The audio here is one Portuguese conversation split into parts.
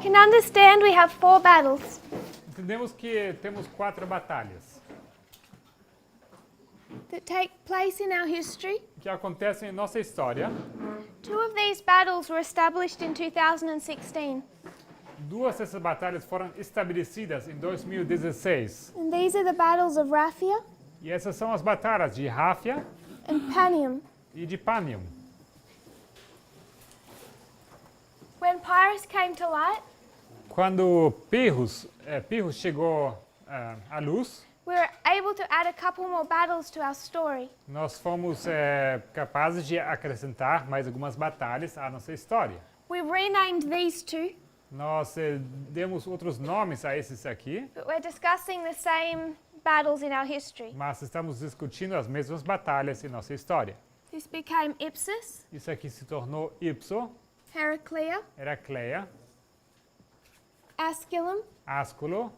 can understand we have 4 battles. Entendemos que temos 4 batalhas That take place in our history. que acontecem em nossa história. 2 of these battles were established in 2016. 2 dessas batalhas foram estabelecidas em 2016. And these are the battles of Raphia E essas são as batalhas de Ráfia and Panium. e de Panium. When Pyrrhus came to light, Quando Pirros chegou à luz, we were able to add a couple more battles to our story. nós fomos capazes de acrescentar mais algumas batalhas à nossa história. We renamed these 2, Nós demos outros nomes a esses aqui, but we're discussing the same battles in our history. mas estamos discutindo as mesmas batalhas em nossa história. This became Ipsus, Isso aqui se tornou Ipso, Heraclea, Heracleia, Asculum, Asculo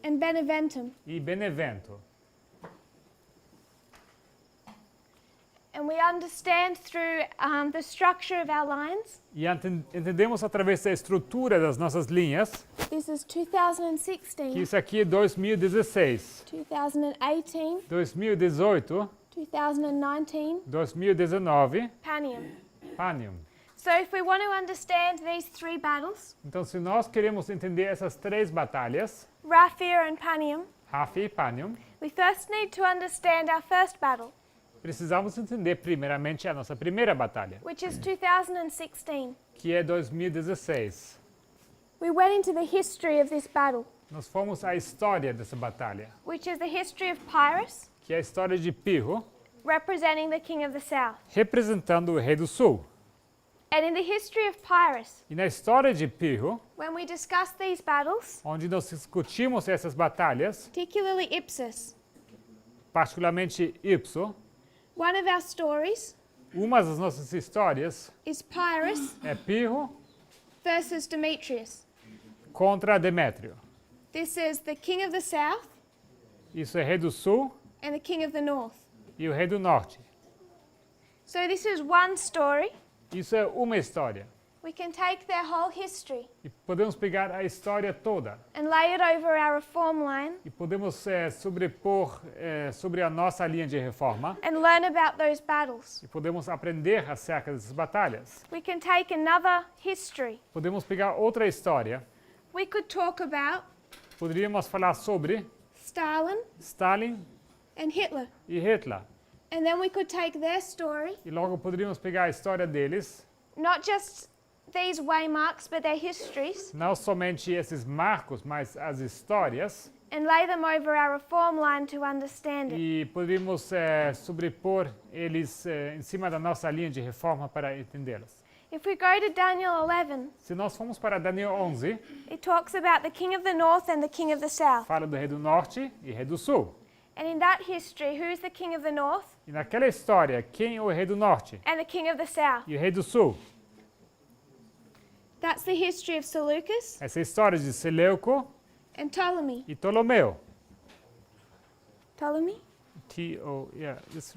and Beneventum. e Benevento. And we understand through the structure of our lines. E entendemos através da estrutura das nossas linhas This is que 2016, isso aqui é 2016, 2018, 2018, 2019, 2019, Panium. Panium. So if we want to understand these 3 battles, Então, se nós queremos entender essas 3 batalhas, Raphia and Panium, Ráfia e Panium, we first need to understand our first battle, precisamos entender primeiramente a nossa primeira batalha, which is 2016. que é 2016. We went into the history of this battle, Nós fomos à história dessa batalha, which is the history of Pyrrhus, que é a história de Pirro, representing the king of the south. representando o rei do sul. And in the history of Pyrrhus, E na história de Pirro, when we discuss these battles, onde nós discutimos essas batalhas, particularly Ipsus, particularmente Ipso, one of our stories uma das nossas histórias is Pyrrhus é Pirro versus Demetrius. contra Demétrio. This is the king of the south Isso é rei do sul and the king of the north. e o rei do norte. So this is one story. Isso é uma história. We can take their whole history E podemos pegar a história toda and lay it over our reform line e podemos sobrepor sobre a nossa linha de reforma and learn about those battles. e podemos aprender acerca dessas batalhas. We can take another history. Podemos pegar outra história. We could talk about Poderíamos falar sobre Stalin Stalin and Hitler. e Hitler. And then we could take their story, E logo poderíamos pegar a história deles, not just these waymarks, but their histories, não somente esses marcos, mas as histórias, and lay them over our reform line to understand it. e poderíamos sobrepor eles em cima da nossa linha de reforma para entendê-las. If we go to Daniel 11, Se nós formos para Daniel 11, it talks about the king of the north and the king of the south. fala do rei do norte e rei do sul. And in that history, who's the king of the north E naquela história, quem é o rei do norte and the king of the south? e o rei do sul? That's the history of Seleucus Essa é a história de Seleuco and Ptolemy. e Ptolomeu. Ptolemy? T-O, yeah, this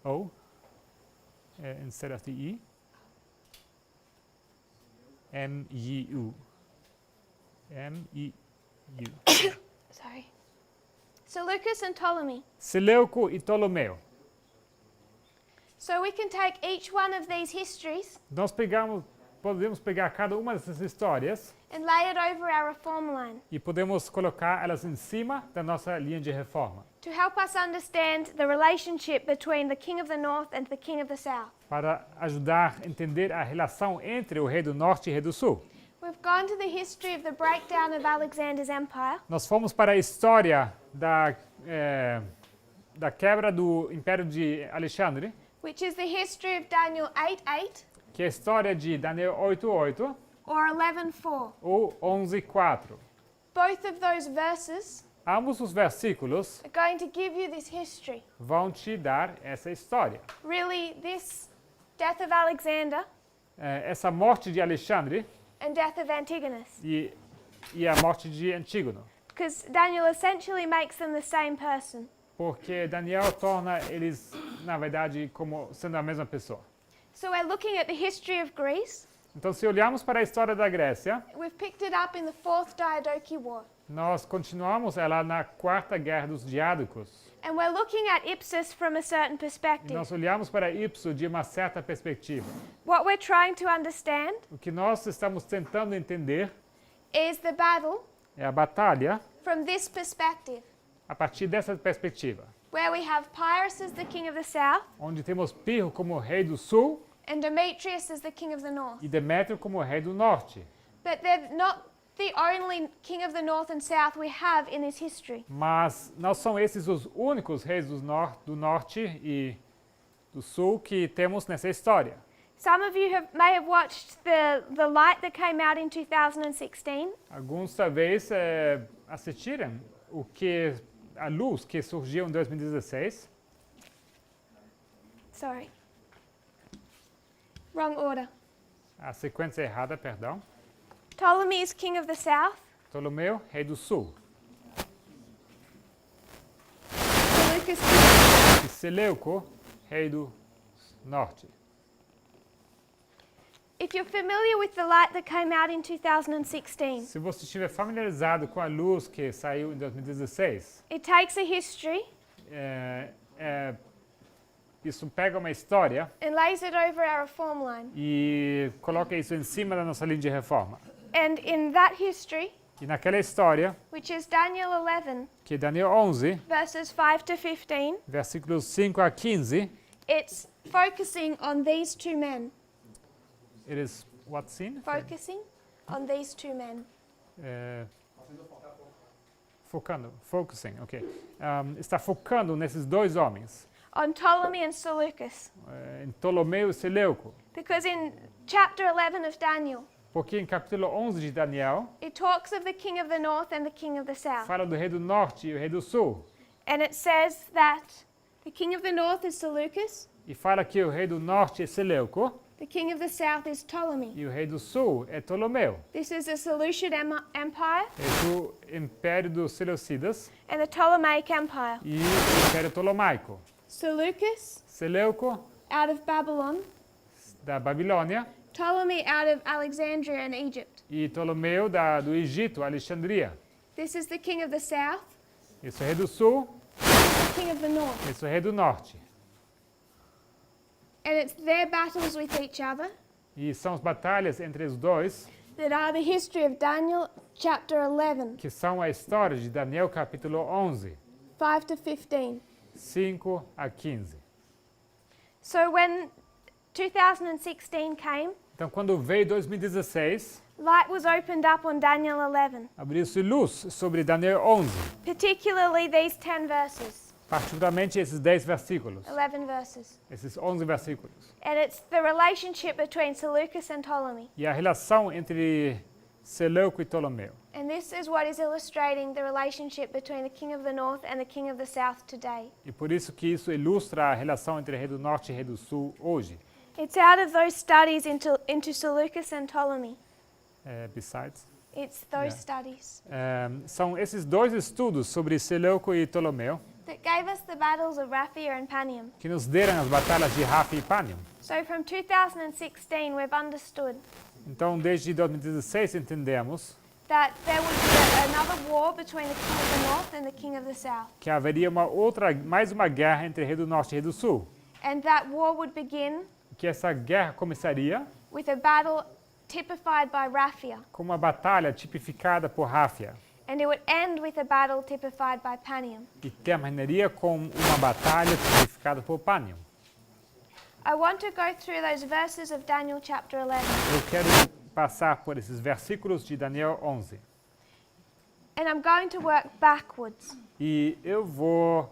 O instead of the E. M-E-U. M-E-U. Sorry. Seleucus and Ptolemy. Seleuco e Ptolomeu. So we can take each one of these histories Nós podemos pegar cada uma dessas histórias and lay it over our reform line e podemos colocar elas em cima da nossa linha de reforma, to help us understand the relationship between the king of the north and the king of the south. para ajudar a entender a relação entre o rei do norte e o rei do sul. We've gone to the history of the breakdown of Alexander's empire, Nós fomos para a história da quebra do Império de Alexandre, which is the history of Daniel 8:8 que é a história de Daniel 8:8 or 11:4. ou 11:4. Both of those verses Ambos os versículos are going to give you this history. vão te dar essa história. Really, this death of Alexander Essa morte de Alexandre and death of Antigonus, e a morte de Antígono. because Daniel essentially makes them the same person. Porque Daniel torna eles, na verdade, como sendo a mesma pessoa. So we're looking at the history of Greece, Então, se olharmos para a história da Grécia, we've picked it up in the Fourth Diadochi War. nós continuamos ela na Quarta Guerra dos Diádocos. And we're looking at Ipsus from a certain E perspective. nós olhamos para Ipsus de uma certa perspectiva. What we're trying to understand O que nós estamos tentando entender is the battle é a batalha from this perspective, a partir dessa perspectiva, where we have Pyrrhus as the king of the south onde temos Pirro como rei do sul and Demetrius as the king of the north. e Demétrio como rei do norte. But they're not the only king of the north and south we have in this history. Mas não são esses os únicos reis do norte e do sul que temos nessa história. Some of you may have watched the light that came out in 2016. Alguns talvez assistiram a luz que surgiu em 2016. Sorry. Wrong order. A sequência errada, perdão. Ptolemy is king of the south. Ptolomeu, rei do sul. Seleucus E Seleuco, rei do norte. If you're familiar with the light that came out in 2016, Se você estiver familiarizado com a luz que saiu em 2016, it takes a history isso pega uma história and lays it over our reform line. e coloca isso em cima da nossa linha de reforma. And in that history, E naquela história, which is Daniel 11, que é Daniel 11, verses 5 to 15, versículos 5 a 15, it's focusing on these two men. it is what scene? Focusing on these two men. Focusing, ok. Está focando nesses dois homens, On Ptolemy and Seleucus. em Ptolomeu e Seleuco. Because in chapter 11 of Daniel, Porque em capítulo 11 de Daniel, it talks of the king of the north and the king of the south. fala do rei do norte e o rei do sul. And it says that the king of the north is Seleucus, E fala que o rei do norte é Seleuco the king of the south is Ptolemy. e o rei do sul é Ptolomeu. This is the Seleucid Empire Esse é o império dos Seleucidas and the Ptolemaic Empire. e o império ptolomaico. Seleucus Seleuco, out of Babylon, da Babilônia, Ptolemy out of Alexandria and Egypt. e Ptolomeu do Egito, Alexandria. This is the king of the south, Esse é o rei do sul, the king of the north. esse é o rei do norte. And it's their battles with each other E são as batalhas entre os dois that are the history of Daniel chapter 11, que são a história de Daniel capítulo 11, 5 to 15. 5 a 15. So when 2016 came, Então, quando veio 2016, light was opened up on Daniel 11, abriu-se luz sobre Daniel 11, particularly these 10 verses, particularmente esses 10 versículos, 11 verses. esses 11 versículos. And it's the relationship between Seleucus and Ptolemy. E a relação entre Seleuco e Ptolomeu. And this is what is illustrating the relationship between the king of the north and the king of the south today. E por isso que isso ilustra a relação entre rei do norte e rei do sul hoje. It's out of those studies into Seleucus and Ptolemy. Besides. It's those Yeah. studies São esses dois estudos sobre Seleuco e Ptolomeu that gave us the battles of Raphia and Panium. que nos deram as batalhas de Rafa e Panium. So from 2016 we've understood Então, desde 2016 entendemos that there would be another war between the king of the north and the king of the south. que haveria mais uma guerra entre rei do norte e rei do sul. And that war would begin Que essa guerra começaria with a battle typified by Raphia. com uma batalha tipificada por Ráfia And it would end with a battle typified by Panium. e terminaria com uma batalha tipificada por Panium. I want to go through those verses of Daniel chapter 11. Eu quero passar por esses versículos de Daniel 11. And I'm going to work backwards. E eu vou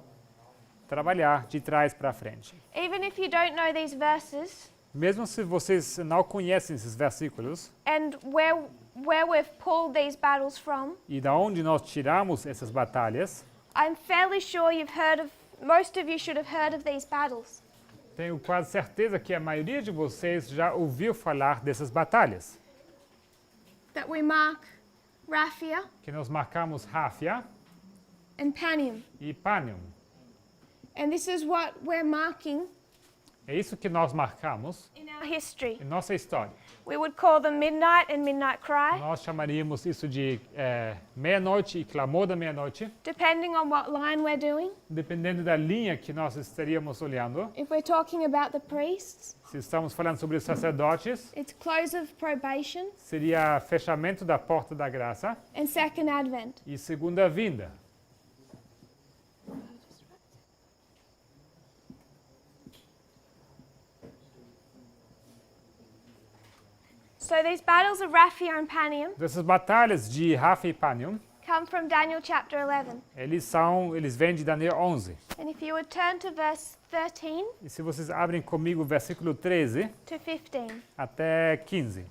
trabalhar de trás para frente. Even if you don't know these verses Mesmo se vocês não conhecem esses versículos and where we've pulled these battles from, e da onde nós tiramos essas batalhas, I'm fairly sure most of you should have heard of these battles. tenho quase certeza que a maioria de vocês já ouviu falar dessas batalhas. That we mark Raphia Que nós marcamos Ráfia and Panium. e Panium. And this is what we're marking É isso que nós marcamos in our history. em nossa história. We would call them midnight and midnight cry, Nós chamaríamos isso de meia-noite e clamor da meia-noite, depending on what line we're doing. dependendo da linha que nós estaríamos olhando. If we're talking about the priests, Se estamos falando sobre os sacerdotes, it's close of probation seria fechamento da porta da graça and second advent. e segunda vinda. So these battles of Raphia and Panium Dessas batalhas de Rafa e Panium, come from Daniel chapter 11. eles vêm de Daniel 11. And if you would turn to verse 13 E se vocês abrem comigo o versículo 13 to 15, até 15,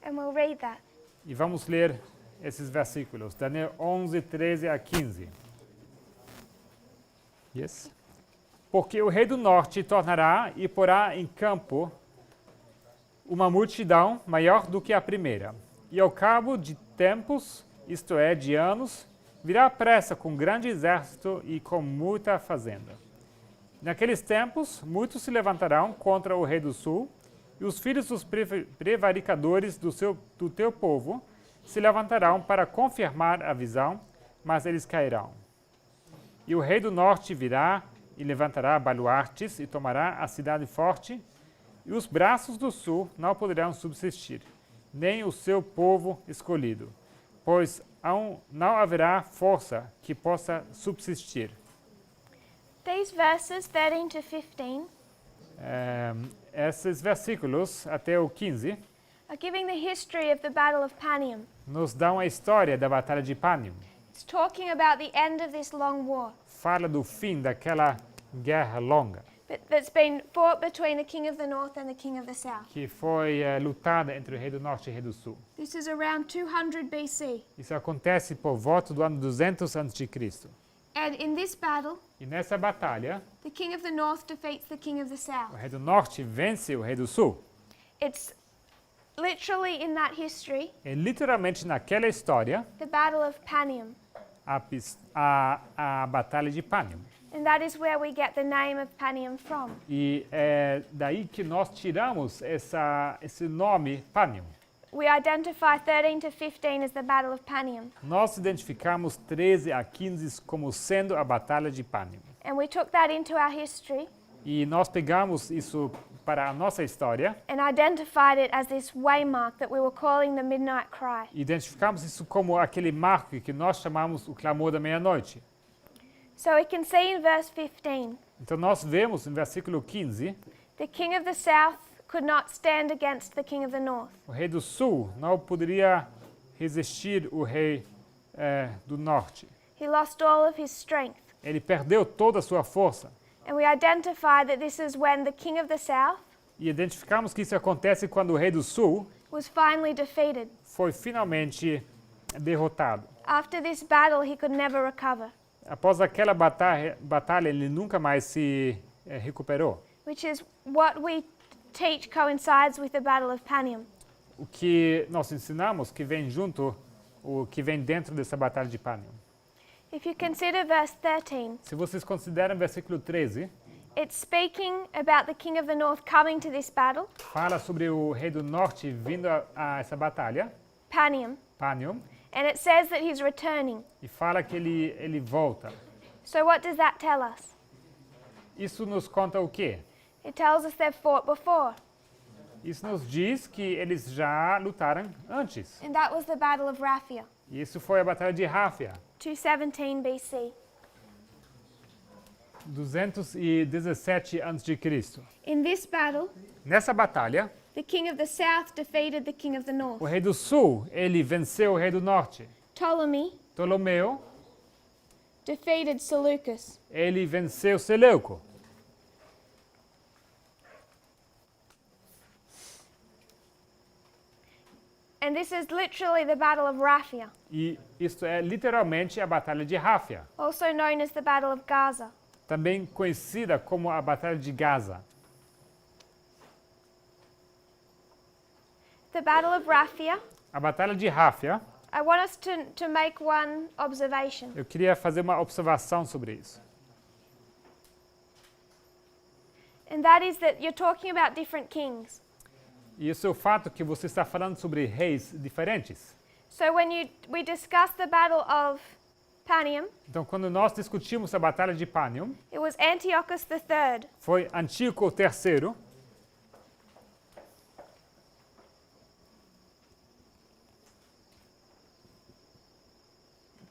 and we'll read that. e vamos ler esses versículos. Daniel 11, 13 a 15. Yes. Porque o rei do norte tornará e porá em campo uma multidão maior do que a primeira. E ao cabo de tempos, isto é, de anos, virá pressa com grande exército e com muita fazenda. Naqueles tempos, muitos se levantarão contra o rei do sul, e os filhos dos prevaricadores do teu povo se levantarão para confirmar a visão, mas eles cairão. E o rei do norte virá e levantará baluartes e tomará a cidade forte, e os braços do sul não poderão subsistir, nem o seu povo escolhido, pois não haverá força que possa subsistir. These verses 13 to 15 Esses versículos, até o 15, are giving the history of the Battle of Panium. nos dão a história da Batalha de Panium. It's talking about the end of this long war Fala do fim daquela guerra longa, that's been fought between the king of the north and the king of the south. que foi lutada entre o rei do norte e o rei do sul. This is around 200 BC. Isso acontece por volta do ano 200 a.C. And in this battle, E nessa batalha, the king of the north defeats the king of the o south. rei do norte vence o rei do sul. It's literally in that history, E literalmente naquela história, the Battle of Panium. a Batalha de Panium. And that is where we get the name of Panium from. E é daí que nós tiramos esse nome Panium. We identify 13 to 15 as the Battle of Panium. Nós identificamos 13 a 15 como sendo a Batalha de Panium. And we took that into our history E nós pegamos isso para a nossa história, and identified it as this waymark that we were calling the midnight cry. identificamos isso como aquele marco que nós chamamos o clamor da meia-noite. So we can see in verse 15, Então nós vemos no versículo 15, the king of the south could not stand against the king of the north. o rei do sul não poderia resistir o rei do norte. He lost all of his strength. Ele perdeu toda a sua força. And we identify that this is when the king of the south E identificamos que isso acontece quando o rei do sul was finally defeated. foi finalmente derrotado. After this battle, he could never recover, Após aquela batalha, ele nunca mais se recuperou. which is what we teach coincides with the Battle of Panium. O que nós ensinamos que vem junto, o que vem dentro dessa batalha de Panium. If you consider verse 13, Se vocês consideram o versículo 13, it's speaking about the king of the north coming to this battle, fala sobre o rei do norte vindo a essa batalha, Panium, Panium, and it says that he's returning. e fala que ele volta. So what does that tell us? Isso nos conta o quê? It tells us they've fought before, Isso nos diz que eles já lutaram antes. and that was the Battle of Raphia, E isso foi a batalha de Ráfia, 217 BC. 217 a.C. In this battle, Nessa batalha, the king of the south defeated the king of the north. o rei do sul, ele venceu o rei do norte. Ptolemy Ptolomeu, defeated Seleucus. ele venceu Seleuco. And this is literally the Battle of Raphia, E isto é literalmente a batalha de Ráfia, also known as the Battle of Gaza. também conhecida como a batalha de Gaza. The Battle of Raphia, A batalha de Ráfia, I want us to make one observation. eu queria fazer uma observação sobre isso. And that is that you're talking about different kings. E esse é o fato que você está falando sobre reis diferentes. So when we discuss the Battle of Panium, Então, quando nós discutimos a Batalha de Panium, it was Antiochus III foi Antíoco III,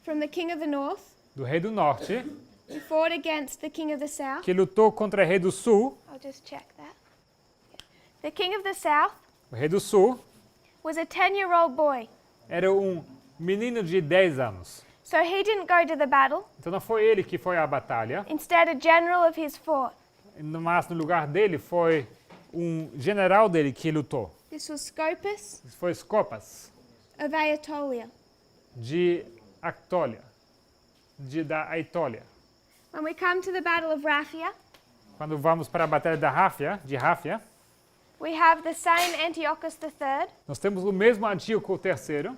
from the king of the north, do rei do norte, who fought against the king of the south. que lutou contra o rei do sul. I'll just check that. The king of the south O rei do sul was a 10-year-old boy. era menino de 10 anos. So he didn't go to the battle. Então não foi ele que foi à batalha, Instead, a general of his fought. mas no lugar dele foi general dele que lutou. This was Scopas Isso foi Scopas, of Aetolia. de Actólia, da Aitólia. When we come to the Battle of Raphia, Quando vamos para a batalha de Ráfia, we have the same Antiochus III, nós temos o mesmo Antíoco III,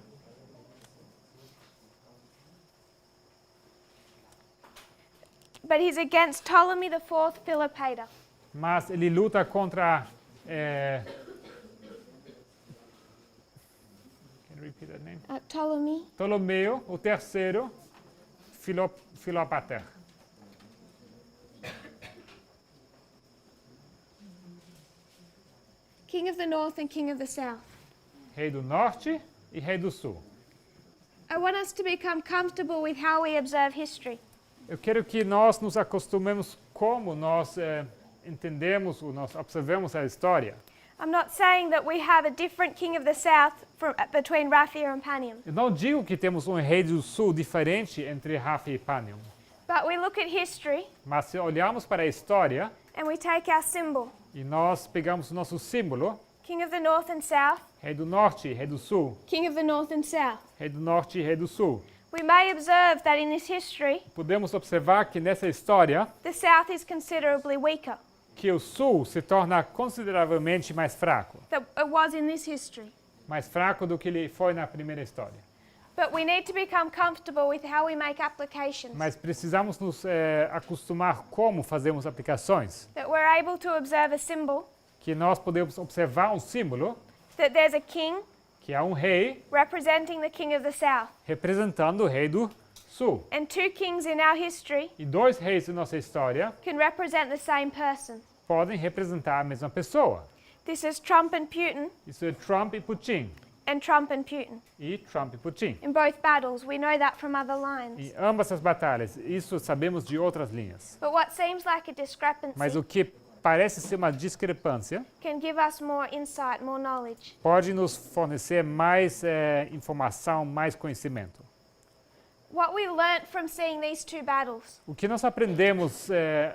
but he's against Ptolemy IV Philopator. mas ele luta contra can you repeat that name? Ptolemy. Ptolomeu, o terceiro, Filopater. King of the north and king of the south. Rei do norte e rei do sul. I want us to become comfortable with how we observe history. Eu quero que nós nos acostumemos como nós entendemos, nós observamos a história. I'm not saying that we have a different king of the south between Raphia and Panium, Eu não digo que temos rei do sul diferente entre Ráfia e Panium, but we look at history mas se olharmos para a história and we take our symbol, e nós pegamos o nosso símbolo, king of the north and south, rei do norte e rei do sul, king of the north and south. rei do norte e rei do sul, We may observe that in this history, podemos observar que nessa história the south is considerably weaker que o sul se torna consideravelmente mais fraco, than it was in this history. mais fraco do que ele foi na primeira história. But we need to become comfortable with how we make applications, Mas precisamos nos acostumar como fazemos aplicações, that we're able to observe a symbol, que nós podemos observar um símbolo, that there's a king que é um rei representing the king of the south, representando o rei do sul. and two kings in our history E dois reis em nossa história can represent the same person. podem representar a mesma pessoa. This is Trump and Putin, Isso é Trump e Putin. and Trump and Putin. E Trump e Putin. In both battles, we know that from other lines. Em ambas as batalhas, isso sabemos de outras linhas. But what seems like a discrepancy Mas o que parece ser uma discrepância can give us more insight, more knowledge. pode nos fornecer mais informação, mais conhecimento. What we learnt from seeing these two battles O que nós aprendemos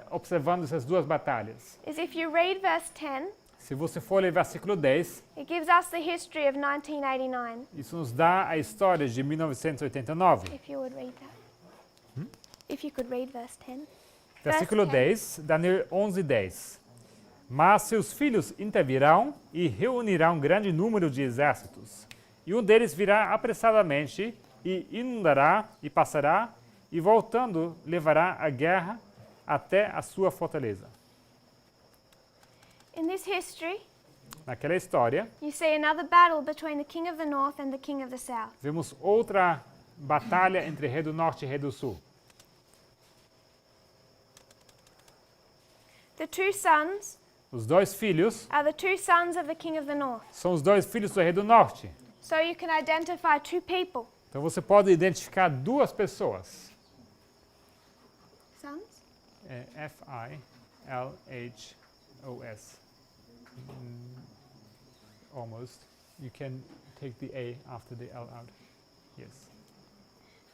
observando essas duas batalhas? is if you read verse 10, Se você for ler versículo 10, it gives us the history of 1989. isso nos dá a história de 1989. If you would read that. If you could read verse 10. Versículo Verse 10, Daniel 11:10. Mas seus filhos intervirão e reunirão um grande número de exércitos. E um deles virá apressadamente e inundará e passará, e voltando levará a guerra até a sua fortaleza. In this history, Naquela história, you see another battle between the king of the north and the king of the south. vemos outra batalha entre rei do norte e rei do sul. The two sons Os dois filhos are the two sons of the king of the north. são os dois filhos do rei do norte. So you can identify two people. Então você pode identificar duas pessoas. Sons? F-I-L-H-O-S. Almost. You can take the A after the L out. Yes.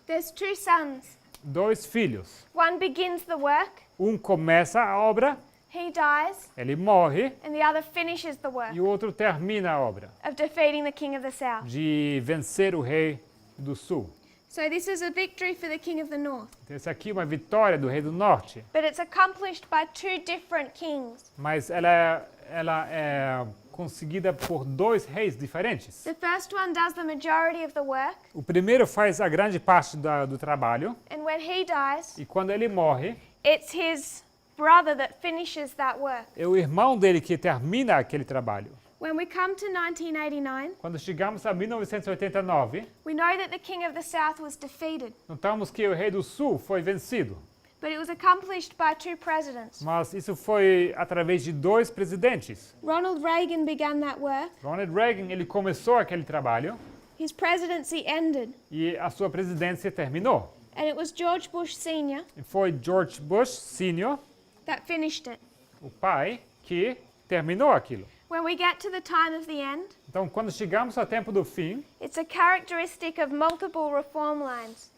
There's two sons. Dois filhos. One begins the work, Começa a obra, he dies, ele morre, and the other finishes the work e o outro termina a obra of defeating the king of the south. de vencer o rei do sul. So this is a victory for the king of the north, Então, essa aqui é uma vitória do rei do norte, but it's accomplished by two different kings. mas ela é conseguida por dois reis diferentes. The first one does the majority of the work, O primeiro faz a grande parte do trabalho, and when he dies, e quando ele morre, it's his brother that finishes that work. É o irmão dele que termina aquele trabalho. When we come to 1989, Quando chegamos a 1989, we know that the king of the south was defeated, notamos que o rei do sul foi vencido. but it was accomplished by two presidents. Mas isso foi através de dois presidentes. Ronald Reagan began that work. Ronald Reagan, ele começou aquele trabalho His presidency ended, e a sua presidência terminou. and it was George Bush Sr. E foi George Bush Sr., that finished it. o pai, que terminou aquilo. When we get to the time of the end, Então, quando chegamos ao tempo do fim, it's a characteristic of multiple reform lines.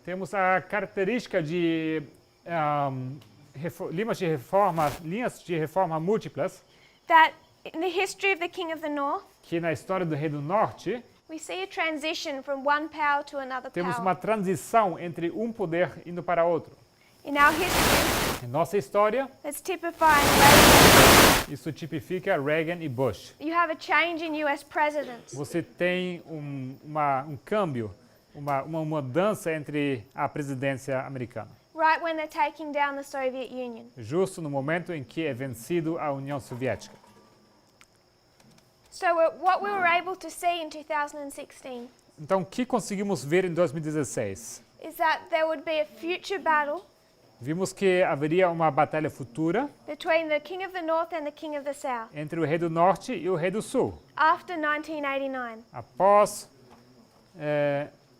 temos a característica de linhas de reforma múltiplas, That in the history of the king of the north, que na história do rei do norte, we see a transition from one power to another temos power. uma transição entre um poder indo para outro. In our history, Em nossa história, that's typifying Reagan. isso tipifica Reagan e Bush. You have a change in US presidents. Você tem um câmbio, uma mudança entre a presidência americana. Right when they're taking down the Soviet Union. Justo no momento em que é vencido a União Soviética. So what we were able to see in 2016 Então, o que conseguimos ver em 2016? is that there would be a future battle Vimos que haveria uma batalha futura between the king of the north and the king of the south entre o rei do norte e o rei do sul, after 1989. após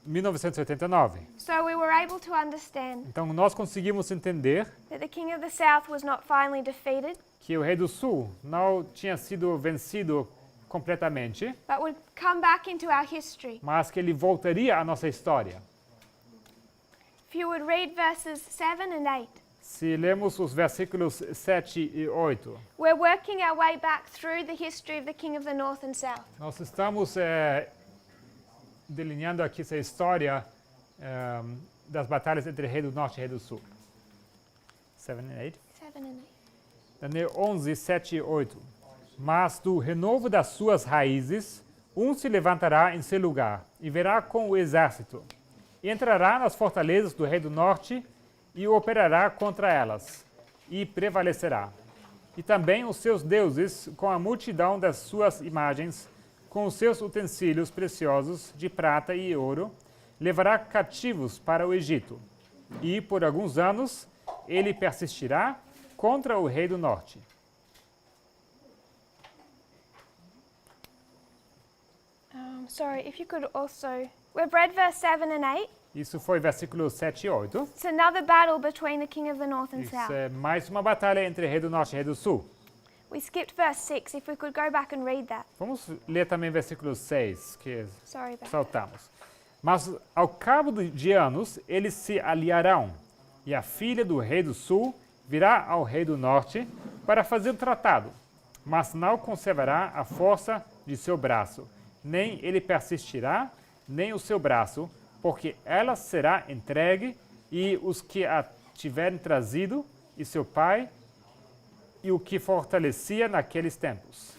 1989. So we were able to understand Então, nós conseguimos entender that the king of the south was not finally defeated, que o rei do sul não tinha sido vencido completamente, but would come back into our history. mas que ele voltaria à nossa história. If you would read verses 7 and 8. Se lemos os versículos 7 e 8, We're working our way back through the history of the king of the north and south. nós estamos delineando aqui essa história das batalhas entre rei do norte e rei do sul. 7 e 8. 7 and 8. Daniel 11, 7 e 8. Mas do renovo das suas raízes, um se levantará em seu lugar e verá com o exército. E entrará nas fortalezas do rei do norte e operará contra elas, e prevalecerá. E também os seus deuses, com a multidão das suas imagens, com os seus utensílios preciosos de prata e ouro, levará cativos para o Egito. E por alguns anos ele persistirá contra o rei do norte. Sorry, if you could also... We've read verse 7 and 8. Isso foi versículos 7 e 8. It's another battle between the king of the north and Isso south. é mais uma batalha entre rei do norte e rei do sul. We skipped verse 6. If we could go back and read that. Vamos ler também versículo 6, que Sorry about that. saltamos. Mas ao cabo de anos, eles se aliarão, e a filha do rei do sul virá ao rei do norte para fazer o tratado, mas não conservará a força de seu braço, nem ele persistirá, nem o seu braço, porque ela será entregue, e os que a tiverem trazido, e seu pai, e o que fortalecia naqueles tempos.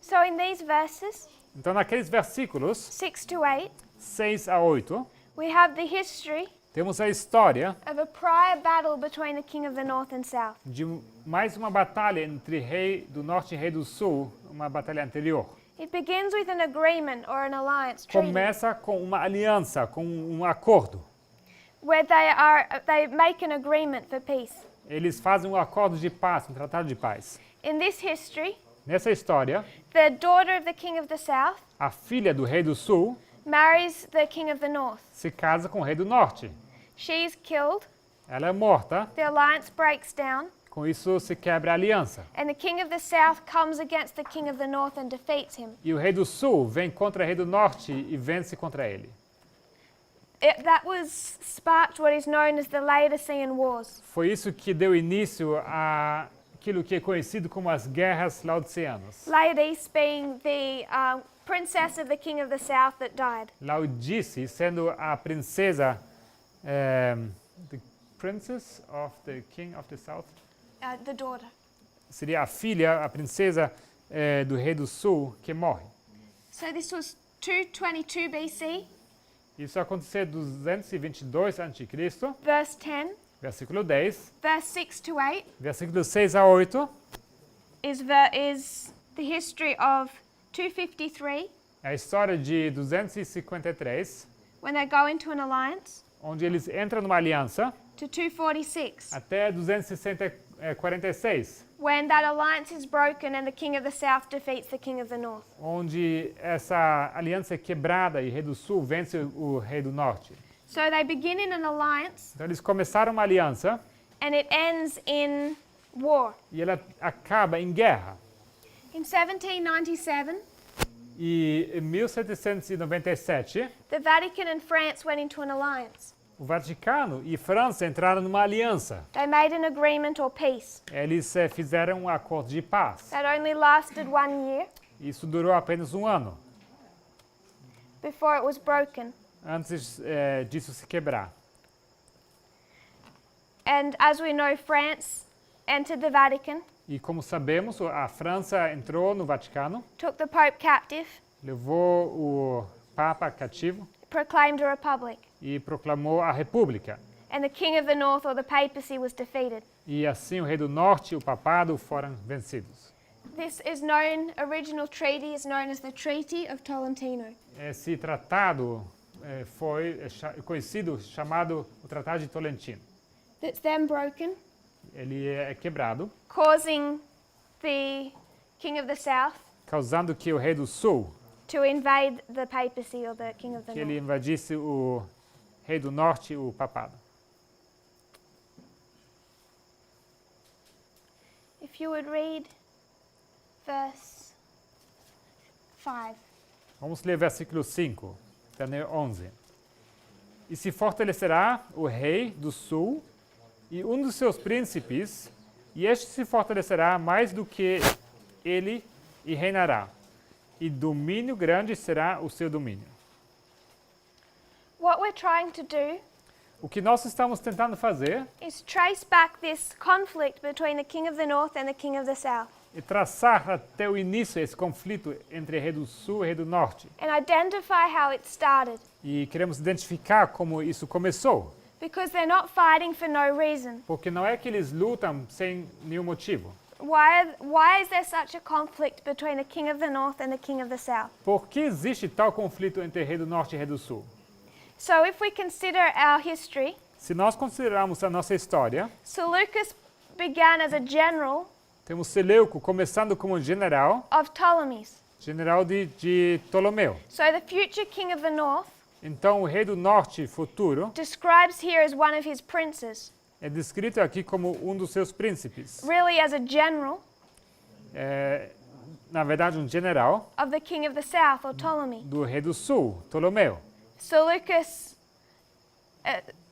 So in these verses, Então, naqueles versículos 6 to 8, 6 a 8, we have the history temos a história of a prior battle between the king of the north and south. de mais uma batalha entre rei do norte e rei do sul, uma batalha anterior. It begins with an agreement or an alliance treaty Começa com uma aliança, com um acordo. where they make an agreement for peace. Eles fazem um acordo de paz, um tratado de paz. In this history, Nessa história, the daughter of the king of the south a filha do rei do sul marries the king of the north. se casa com o rei do norte. She is killed, Ela é morta, the alliance breaks down, com isso se quebra a aliança. and the king of the south comes against the king of the north and defeats him. E o rei do sul vem contra o rei do norte e vence contra ele. That was sparked what is known as the Laodicean Wars. Foi isso que deu início àquilo que é conhecido como as guerras laodiceanas. Laodice being the princess of the king of the south that died. Laodice sendo a princesa, the princess of the king of the south, The daughter. seria a filha, a princesa do rei do sul que morre. So this was 222 BC, Isso aconteceu em 222 a.C., verse 10. Versículo 10, verse 6 to 8, versículo 6 a 8, is the history of 253, é a história de 253, when they go into an alliance, onde eles entram numa aliança, to 246, até 246, when that alliance is broken and the king of the south defeats the king of the north. onde essa aliança é quebrada e o rei do sul vence o rei do norte. So they begin in an alliance Então eles começaram uma aliança and it ends in war. e ela acaba em guerra. In 1797, E em 1797, the Vatican and France went into an alliance. o Vaticano e França entraram numa aliança. They made an agreement or peace Eles fizeram um acordo de paz. that only lasted 1 year Isso durou apenas um ano, before it was broken. antes disso se quebrar. And as we know, France entered the Vatican, E como sabemos, a França entrou no Vaticano, took the Pope captive, levou o Papa cativo proclaimed a republic, e proclamou a República. and the king of the north or the papacy was defeated. E assim o rei do norte e o papado foram vencidos. This is known, original treaty is known as the Treaty of Tolentino. Esse tratado foi conhecido, chamado o Tratado de Tolentino. That's then broken, Ele é quebrado, causing the king of the south causando que o rei do sul, to invade the papacy or the king of the que ele north. invadisse o rei do norte e o papado. If you would read verse 5. Vamos ler versículo 5, até 11. E se fortalecerá o rei do sul e um dos seus príncipes, e este se fortalecerá mais do que ele e reinará. E domínio grande será o seu domínio. What we're trying to do O que nós estamos tentando fazer is trace back this conflict between the king of the north and the king of the south é traçar até o início esse conflito entre rei do sul e rei do norte. and identify how it started, E queremos identificar como isso começou. because they're not fighting for no reason. Porque não é que eles lutam sem nenhum motivo. Why is there such a conflict between the king of the north and the king of the south? Por que existe tal conflito entre rei do norte e rei do sul? So if we consider our history, Se nós considerarmos a nossa história, Seleucus began as a general temos Seleuco começando como general, of Ptolemies. general de Ptolomeu. So the future king of the north Então o rei do norte futuro describes here as one of his princes, é descrito aqui como um dos seus príncipes. really as a general É, na verdade, um general of the king of the south or Ptolemy. do rei do sul, Ptolomeu.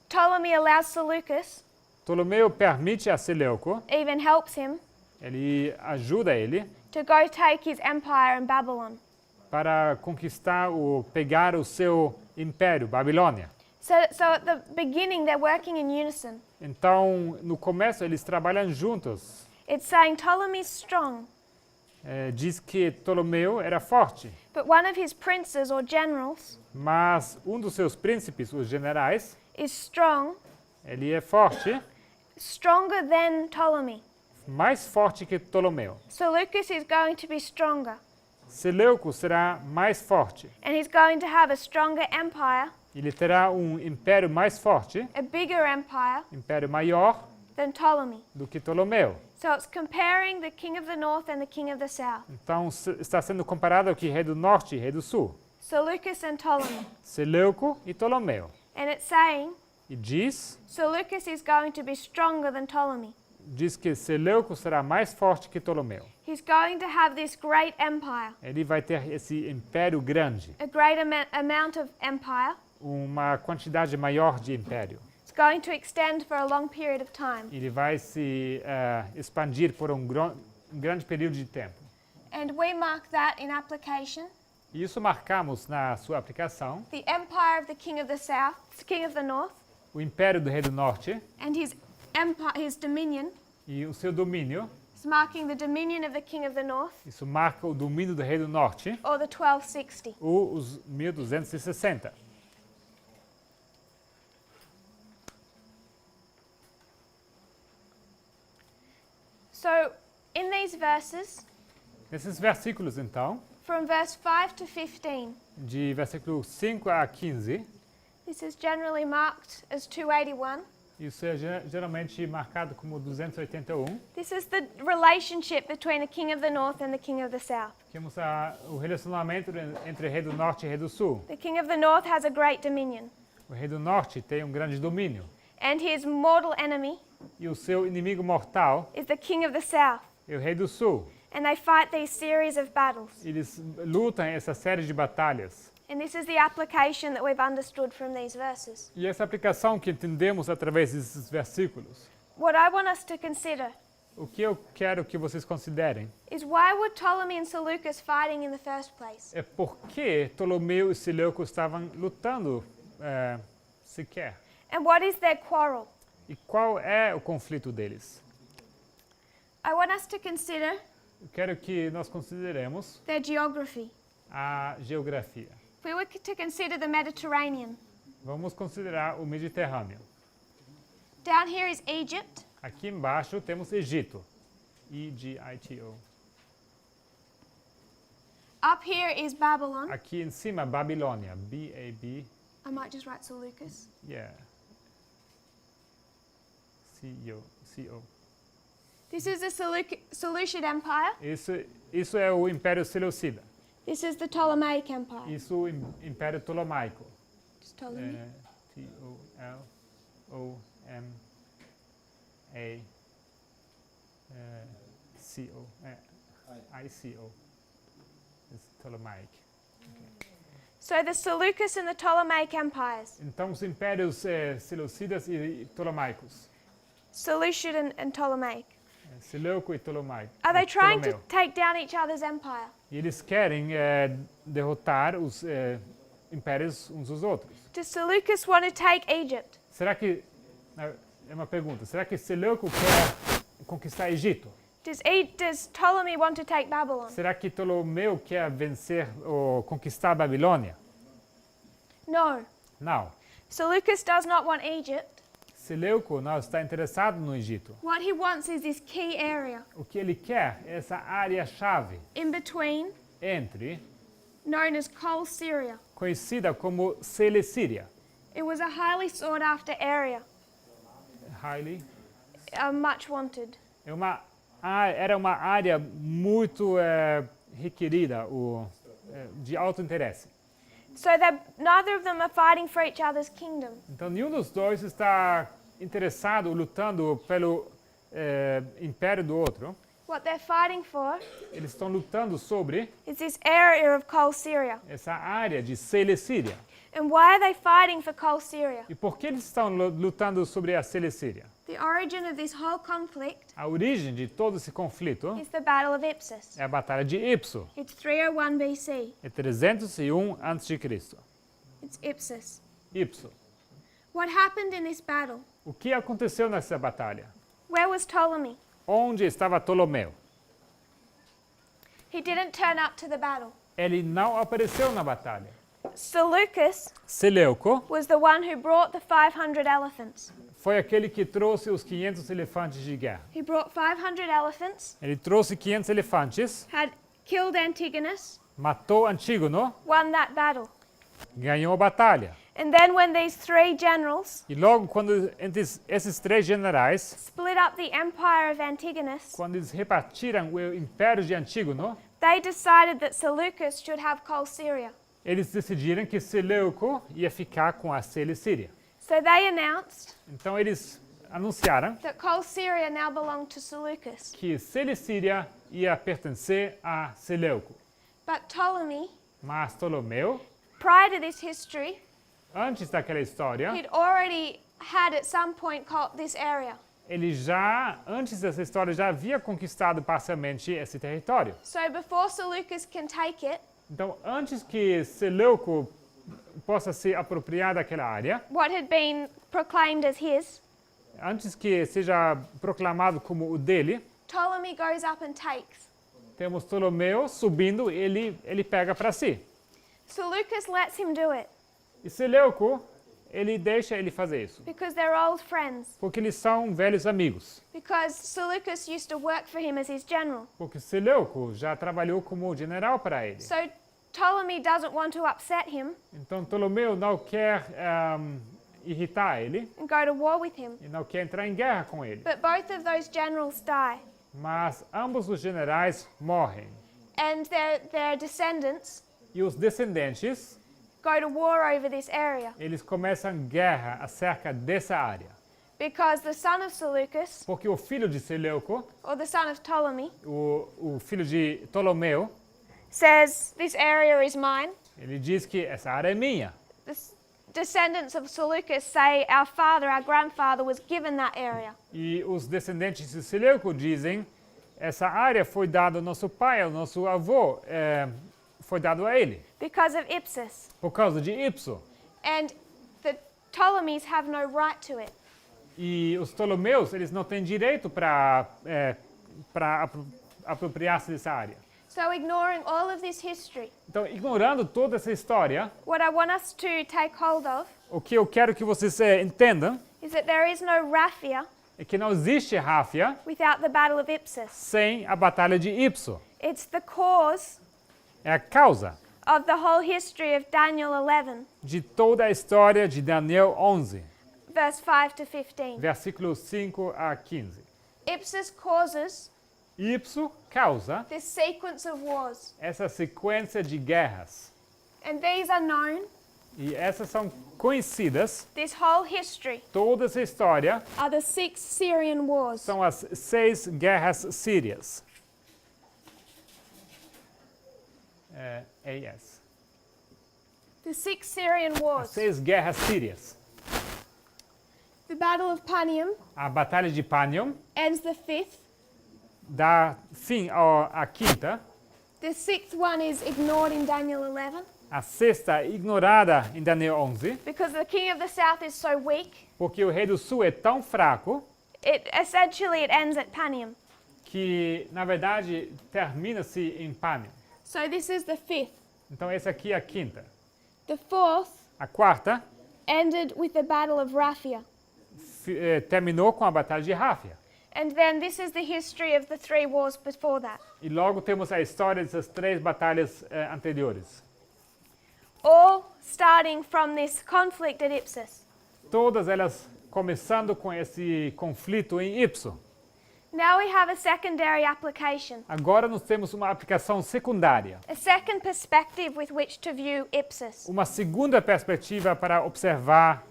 Ptolemy allows Seleucus, Ptolomeu permite a Seleuco, even helps him, ele ajuda ele to go take his empire in Babylon. para conquistar pegar o seu império, Babilônia. So at the beginning, they're working in unison. Então, no começo, eles trabalham juntos. It's saying Ptolemy's strong, Diz que Ptolomeu era forte, but one of his princes or generals mas um dos seus príncipes, os generais, is strong, ele é forte, stronger than Ptolemy. mais forte que Ptolomeu. Seleucus is going to be stronger, Seleuco será mais forte. and he's going to have a stronger empire, Ele terá um império mais forte, a bigger empire império maior than Ptolemy. do que Ptolomeu. So it's comparing the king of the north and the king of the south, Então, está sendo comparado aqui rei do norte e rei do sul. Seleucus and Ptolemy. Seleuco e Ptolomeu. And it's saying E diz Seleucus is going to be stronger than Ptolemy. que Seleuco será mais forte que Ptolomeu. He's going to have this great empire, Ele vai ter esse império grande, a great amount of empire. uma quantidade maior de império. It's going to extend for a long period of time. Ele vai se expandir por um grande período de tempo. And we mark that in application. E isso marcamos na sua aplicação. The empire of the king of the south, the king of the north, O império do rei do norte and his empire, his dominion, e o seu domínio. is marking the dominion of the king of the north, Isso marca o domínio do rei do norte, or the 1260. ou os 1260. So in these verses, Nesses versículos, então, from verse 5 to 15, de versículo 5 a 15, this is generally marked as 281. isso é geralmente marcado como 281. This is the relationship between the king of the north and the king of the south. Temos o relacionamento entre rei do norte e rei do sul. The king of the north has a great dominion, O rei do norte tem um grande domínio. and his mortal enemy E o seu inimigo mortal is the king of the south. é o rei do sul. And they fight these series of battles. Eles lutam essa série de batalhas. And this is the application that we've understood from these verses. E essa aplicação que entendemos através desses versículos, What I want us to consider o que eu quero que vocês considerem is why were Ptolemy and Seleucus fighting in the first place? é por que Ptolomeu e Seleuco estavam lutando sequer. And what is their quarrel? E qual é o conflito deles? I want us to consider Eu quero que nós consideremos their geography. a geografia. If we were to consider the Mediterranean, Vamos considerar o Mediterrâneo. down here is Egypt, Aqui embaixo temos Egito. E-G-I-T-O. up here is Babylon. Aqui em cima, Babilônia. B-A-B, I might just write Seleucus. yeah. C-O. C-O. This is the Seleucid Empire. Isso é o Império Seleucida. This is the Ptolemaic Empire. Isso o Império Ptolomaico. Just Ptolemy. T-O-L-O-M-A-C-O. I-C-O. It's Ptolemaic. So the Seleucus and the Ptolemaic empires, Então, os impérios seleucidas e ptolomaicos. Seleucid and Ptolemaic, Seleuco e Ptolomaico. are they trying to Ptolomeu. take down each other's empire? E eles querem derrotar os impérios uns dos outros. Does Seleucus want to take Egypt? Será que... É uma pergunta. Será que Seleuco quer conquistar Egito? Does Ptolemy want to take Babylon? Será que Ptolomeu quer vencer ou conquistar a Babilônia? No. Não. Seleucus does not want Egypt. Seleuco não está interessado no Egito. What he wants is this key area O que ele quer é essa área-chave in between, entre, known as Col Syria. conhecida como Celecíria. It was a highly sought after area, Highly. much wanted. Era uma área muito requerida, de alto interesse. So that neither of them are fighting for each other's kingdom. Então, nenhum dos dois está interessado, lutando pelo império do outro. What they're fighting for Eles estão lutando sobre is this area of Col Syria. essa área de Celecíria. And why are they fighting for Col Syria? E por que eles estão lutando sobre a Celecíria? The origin of this whole conflict A origem de todo esse conflito is the Battle of Ipsus. é a Batalha de Ipsus. It's 301 BC. É 301 a.C. It's Ipsus. Ipsus. What happened in this battle? O que aconteceu nessa batalha? Where was Ptolemy? Onde estava Ptolomeu? He didn't turn up to the battle. Ele não apareceu na batalha. Seleucus Seleuco was the one who brought the 500 elephants. foi aquele que trouxe os 500 elefantes de guerra. He brought 500 elephants, Ele trouxe 500 elefantes, had killed Antigonus, matou Antígono, won that battle. ganhou a batalha. And then when these three generals E logo quando entre esses três generais, split up the empire of Antigonus, quando eles repartiram o império de Antígono, they decided that Seleucus should have Col Syria. eles decidiram que Seleuco ia ficar com a Celecíria. So they announced Então eles anunciaram that Col Syria now belonged to Seleucus. que Celecíria ia pertencer a Seleuco. But Ptolemy, Mas Ptolomeu, prior to this history, antes daquela história, he'd already had at some point called this area. ele já, antes dessa história, já havia conquistado parcialmente esse território. So before Seleucus can take it, Então, antes que Seleuco possa se apropriar daquela área, what had been proclaimed as his, antes que seja proclamado como o dele, Ptolemy goes up and takes. temos Ptolomeu subindo, ele pega para si. Seleucus lets him do it. E Seleuco, ele deixa ele fazer isso. because they're old friends. Porque eles são velhos amigos. Because Seleucus used to work for him as his general. Porque Seleuco já trabalhou como general para ele. So Ptolemy doesn't want to upset him Então Ptolomeu não quer irritar ele and go to war with him. e não quer entrar em guerra com ele. But both of those generals die. Mas ambos os generais morrem. And their descendants E os descendentes, go to war over this area. eles começam guerra acerca dessa área. Because the son of Seleucus, Porque o filho de Seleuco, or the son of Ptolemy, o filho de Ptolomeu, says, "This area is mine." ele diz que essa área é minha. The descendants of Seleucus say, "Our father, our grandfather was given that area." E os descendentes de Seleuco dizem, essa área foi dada ao nosso pai, ao nosso avô, foi dado a ele, Because of Ipsus. por causa de Ipsus. And the Ptolemies have no right to it. E os Ptolomeus, eles não têm direito para apropriar-se dessa área. So ignoring all of this history, Então, ignorando toda essa história, what I want us to take hold of o que eu quero que vocês entendam is that there is no Raphia é que não existe Ráfia without the Battle of Ipsus. sem a batalha de Ipsus. It's the cause É a causa of the whole history of Daniel 11, de toda a história de Daniel 11, verse 5 to 15. versículos 5 a 15. Ipsus causes Ipsus causa this sequence of wars. essa sequência de guerras. And these are known, E essas são conhecidas, this whole history, toda essa história are the 6 Syrian wars. são as 6 guerras sírias. AS. The 6 Syrian As wars. 6 guerras sírias. The Battle of Panium A batalha de Panium ends the 5th. dá fim à quinta. The 6th one is ignored in Daniel 11 A sexta ignorada em Daniel 11, because the king of the south is so weak. porque o rei do sul é tão fraco It ends at Panium. que, na verdade, termina-se em Panium. So this is the 5th. Então, essa aqui é a quinta. The 4th A quarta ended with the Battle of Raphia. terminou com a batalha de Ráfia. And then this is the history of the 3 wars before that. E logo temos a história dessas 3 batalhas anteriores. All starting from this conflict at Ipsus. Todas elas começando com esse conflito em Ipsus. Now we have a secondary application, Agora nós temos uma aplicação secundária. a second perspective with which to view Ipsus. Uma segunda perspectiva para observar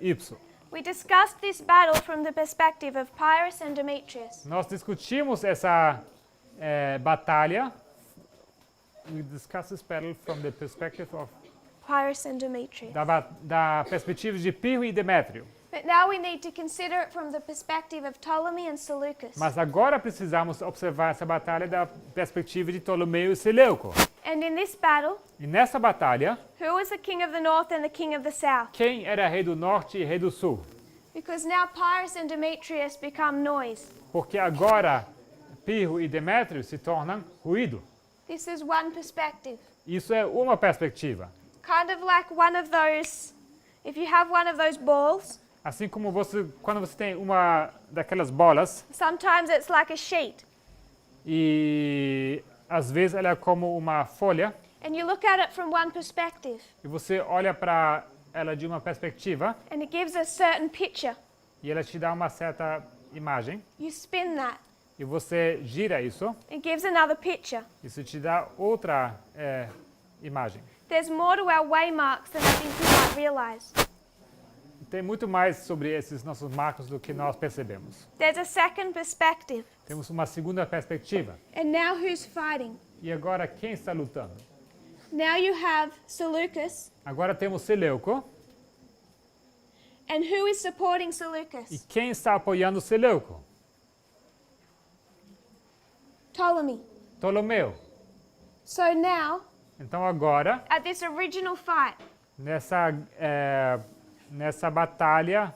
Ipsus. We discussed this battle from the perspective of Pyrrhus and Demetrius. Nós discutimos essa batalha. We discussed this battle from the perspective of Pyrrhus and Demetrius. da perspectiva de Pirro e Demétrio. But now we need to consider it from the perspective of Ptolemy and Seleucus. Mas agora precisamos observar essa batalha da perspectiva de Ptolomeu e Seleuco. And in this battle, E nessa batalha, who was the king of the north and the king of the south? quem era rei do norte e rei do sul? Because now Pyrrhus and Demetrius become noise. Porque agora Pirro e Demétrio se tornam ruído. This is one perspective. Isso é uma perspectiva. Kind of like one of those, if you have one of those balls, Assim como quando você tem uma daquelas bolas sometimes it's like a sheet. e às vezes ela é como uma folha And you look at it from one perspective. e você olha para ela de uma perspectiva And it gives a certain picture. e ela te dá uma certa imagem You spin that. e você gira isso, It gives another picture. isso te dá outra imagem. There's more to our waymarks than I think we might realize. Tem muito mais sobre esses nossos marcos do que nós percebemos. There's a second perspective. Temos uma segunda perspectiva. And now who's fighting? E agora quem está lutando? Now you have Seleucus. Agora temos Seleuco. And who is supporting E Seleucus? quem está apoiando Seleuco? Ptolemy. Ptolomeu. So now, Então agora, at this original fight, nessa batalha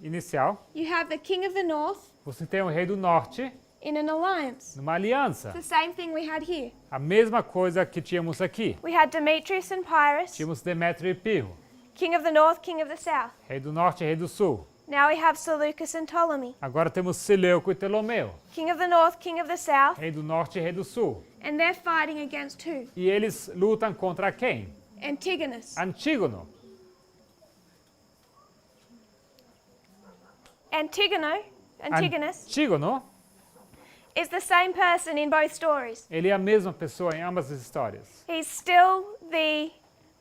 inicial, you have the king of the north você tem o rei do norte in an alliance. numa aliança. The same thing we had here. A mesma coisa que tínhamos aqui. We had Demetrius and Pyrrhus, Tínhamos Demétrio e Pirro. King of the north, king of the south. Rei do norte e rei do sul. Now we have Seleucus and Ptolemy. Agora temos Seleuco e Ptolomeu. King of the north, king of the south. Rei do norte e rei do sul. And they're fighting against who? E eles lutam contra quem? Antigonus. Antígono. Antigonus Antígono, is the same person in both stories. ele é a mesma pessoa em ambas as histórias. He's still the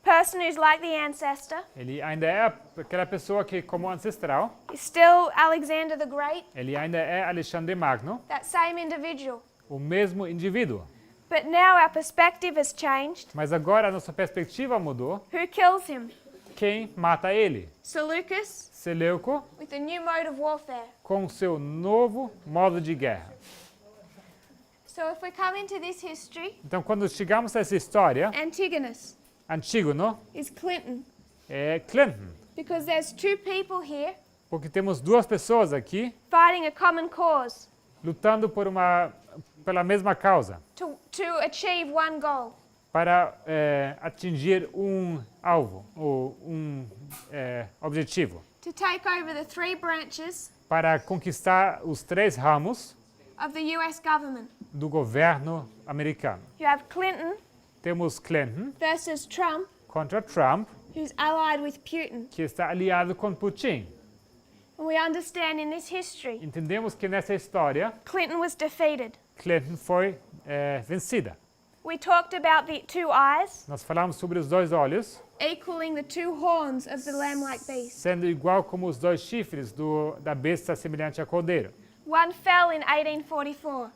person who's like the ancestor. Ele ainda é aquela pessoa que, como ancestral, He's still Alexander the Great, ele ainda é Alexandre Magno, that same individual. o mesmo indivíduo. But now our perspective has changed. Mas agora a nossa perspectiva mudou. Who kills him? Quem mata ele? Seleucus Seleuco, with a new mode of warfare. com seu novo modo de guerra. So if we come into this history, Então, quando chegamos a essa história, Antigonus Antígono is Clinton, é Clinton, because there's two people here porque temos duas pessoas aqui fighting a common cause lutando pela mesma causa, to achieve one goal. para atingir um alvo, ou objetivo, To take over the three branches para conquistar os três ramos of the US government. do governo americano. You have Clinton Temos Clinton versus Trump, contra Trump, who's allied with Putin. que está aliado com Putin. And we understand in this history, Entendemos que nessa história, Clinton was defeated. Clinton foi vencida. We talked about the two eyes Nós falamos sobre os dois olhos, equaling the two horns of the lamb-like beast. sendo igual como os dois chifres da besta semelhante a cordeiro. One fell in 1844.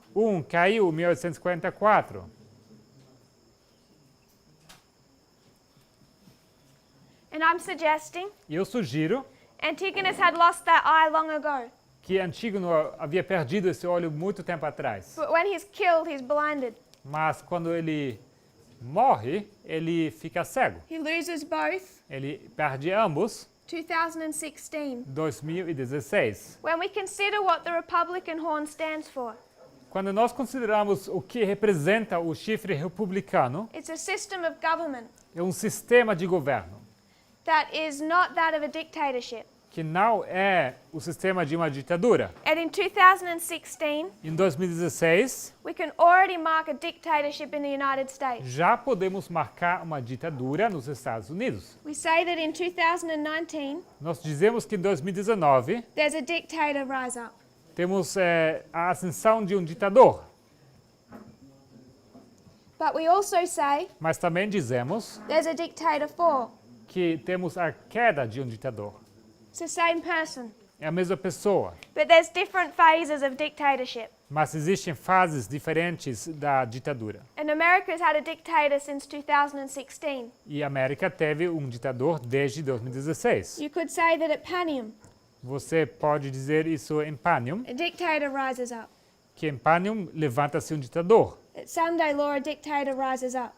Caiu em 1844. And I'm suggesting E eu sugiro Antigonus had lost that eye long ago. que Antígono havia perdido esse olho muito tempo atrás. But when he's killed, he's blinded. Mas quando ele morre, ele fica cego. He loses both. Ele perde ambos 2016. 2016. When we consider what the Republican horn stands for, Quando nós consideramos o que representa o chifre republicano, it's a system of government é um sistema de governo that is not that of a dictatorship. que não é o sistema de uma ditadura. And in 2016, Em 2016, we can already mark a dictatorship in the United States. já podemos marcar uma ditadura nos Estados Unidos. We say that in 2019, Nós dizemos que em 2019 there's a dictator rise up. temos a ascensão de um ditador, But we also say mas também dizemos there's a dictator fall. que temos a queda de um ditador. It's the same person. É a mesma pessoa, But there's different phases of dictatorship. mas existem fases diferentes da ditadura. And America's had a dictator since 2016. E a América teve um ditador desde 2016. You could say that at Panium, Você pode dizer isso em Panium, a dictator rises up. que em Panium levanta-se um ditador. At Sunday law, a dictator rises up.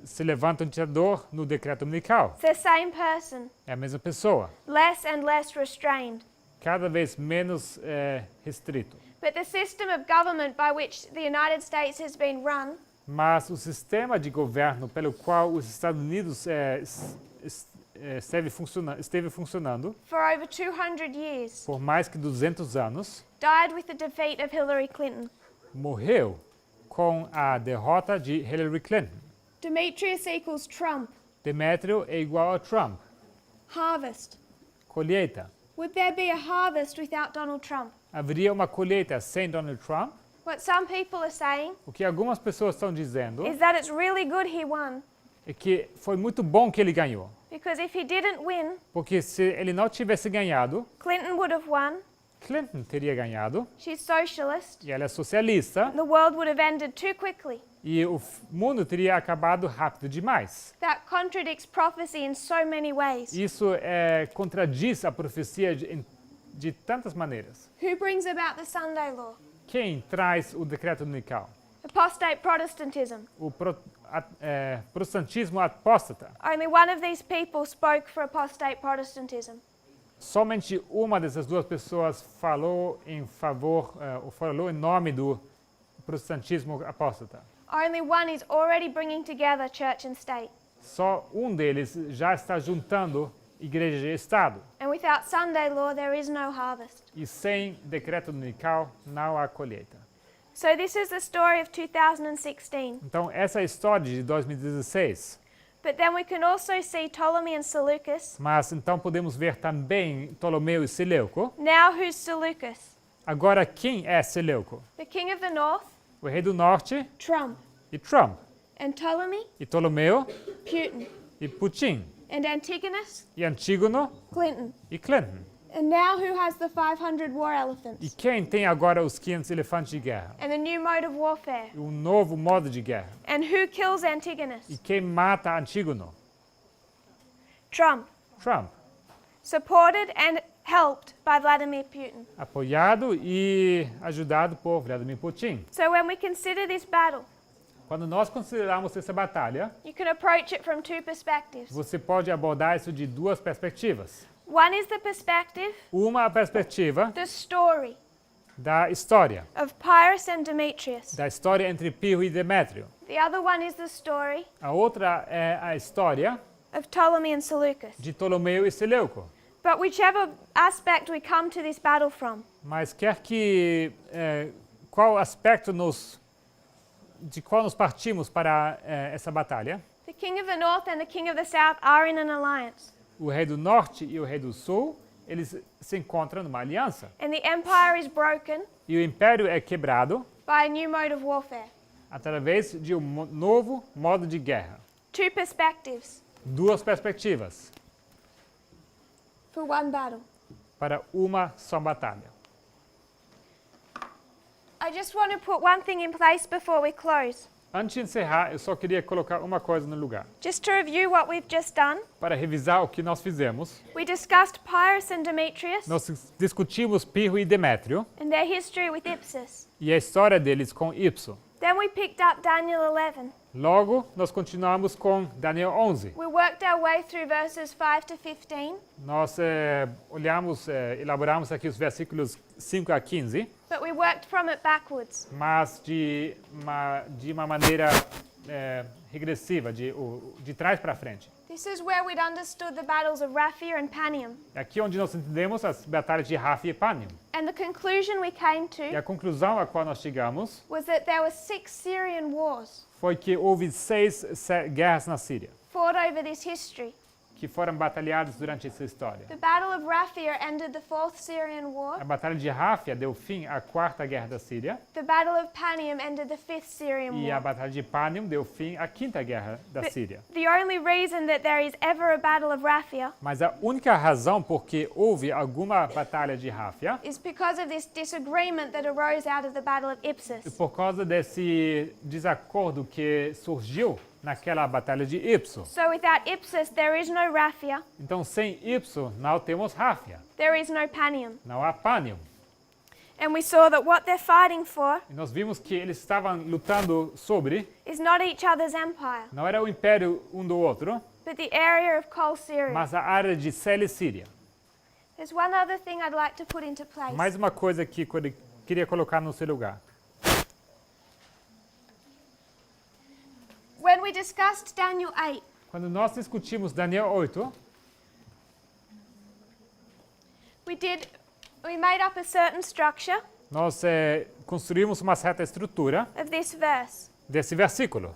Se levanta um ditador no decreto dominical. It's the same person, É a mesma pessoa, less and less restrained. cada vez menos restrito. But the system of government by which the United States has been run Mas o sistema de governo pelo qual os Estados Unidos esteve funcionando for over 200 years por mais que 200 anos, died with the defeat of Hillary Clinton. morreu com a derrota de Hillary Clinton. Demetrius equals Trump. Demétrio é igual a Trump. Harvest. Colheita. Would there be a harvest without Donald Trump? Haveria uma colheita sem Donald Trump? What some people are saying O que algumas pessoas estão dizendo is that it's really good he won, é que foi muito bom que ele ganhou. because if he didn't win, Porque se ele não tivesse ganhado, Clinton would have won. Clinton teria ganhado. She's socialist. E ela é socialista. The world would have ended too quickly. E o mundo teria acabado rápido demais. That contradicts prophecy in so many ways. Isso contradiz a profecia de tantas maneiras. Who brings about the Sunday law? Quem traz o decreto dominical? Apostate Protestantism. O protestantismo apóstata. Only one of these people spoke for apostate Protestantism. Somente uma dessas duas pessoas falou falou em nome do protestantismo apóstata. Only one is already bringing together church and state. Só um deles já está juntando igreja e Estado. And without Sunday law, there is no harvest. E sem decreto dominical não há colheita. So this is the story of 2016. Então, essa é a história de 2016. But then we can also see Ptolemy and Seleucus. Mas então podemos ver também Ptolomeu e Seleuco. Now who's Seleucus? Agora, quem é Seleuco? The king of the north, O rei do norte Trump. e Trump. And Ptolemy, E Ptolomeu Putin. e Putin. And Antigonus, E Antígono Clinton. e Clinton. And now who has the 500 war E elephants? quem tem agora os 500 elefantes de guerra? And the new mode of warfare? Um novo modo de guerra. And who kills Antigonus? E quem mata Antígono? Trump. Trump. Supported and helped by Vladimir Putin. Apoiado e ajudado por Vladimir Putin. So when we consider this battle, Quando nós consideramos essa batalha, you can approach it from two perspectives. você pode abordar isso de duas perspectivas. One is the perspective, Uma a perspectiva the story da história, of Pyrrhus and Demetrius. da história entre Pirro e Demétrio. The other one is the story A outra é a história of Ptolemy and Seleucus. de Ptolomeu e Seleuco. But whichever aspect we come to this battle from, Mas quer que qual aspecto de qual nos partimos para essa batalha? the king of the north and the king of the south are in an alliance. O rei do norte e o rei do sul, eles se encontram numa aliança. And the empire is broken E o império é quebrado by a new mode of warfare. através de um novo modo de guerra. Two perspectives Duas perspectivas for one battle. para uma só batalha. I just want to put one thing in place before we close. Antes de encerrar, eu só queria colocar uma coisa no lugar. Just to review what we've just done, Para revisar o que nós fizemos, we discussed Pyrrhus and Demetrius nós discutimos Pirro e Demétrio and their history with Ipsus. e a história deles com Ipso. Then we picked up Daniel 11. Logo, nós continuamos com Daniel 11. We worked our way through verses 5 to 15, Nós elaboramos aqui os versículos 5 a 15, but we worked from it backwards. mas de uma maneira regressiva, de trás para frente. This is where we'd understood the battles of Raphia and Panium. É aqui onde nós entendemos as batalhas de Rafa e Pânium. And the conclusion we came E to a conclusão a qual nós chegamos was that there were 6 Syrian wars foi que houve 6 guerras na Síria, fought over this history. que foram batalhadas durante essa história. The Battle of Raphia ended the 4th Syrian War. A batalha de Ráfia deu fim à quarta guerra da Síria The Battle of Panium ended the 5th Syrian e a War. batalha de Pânium deu fim à quinta guerra da But Síria. the only reason that there is ever a Battle of Raphia Mas a única razão por que houve alguma batalha de Ráfia is because of this disagreement that arose out of the Battle of é Ipsus. por causa desse desacordo que surgiu naquela batalha de Ipso. So without Ipsus, there is no Raphia, Então, sem Ipso, não temos Ráfia, there is no Panium. não há Pânium. And we saw that what they're fighting for E nós vimos que eles estavam lutando sobre, is not each other's empire, não era o império um do outro, but the area of Col Syria. mas a área de Célia e Síria. There's one other thing I'd like to put into place. Mais uma coisa que eu queria colocar no seu lugar. When we discussed Daniel 8, Quando nós discutimos Daniel 8, we made up a certain structure nós construímos uma certa estrutura of this verse. desse versículo.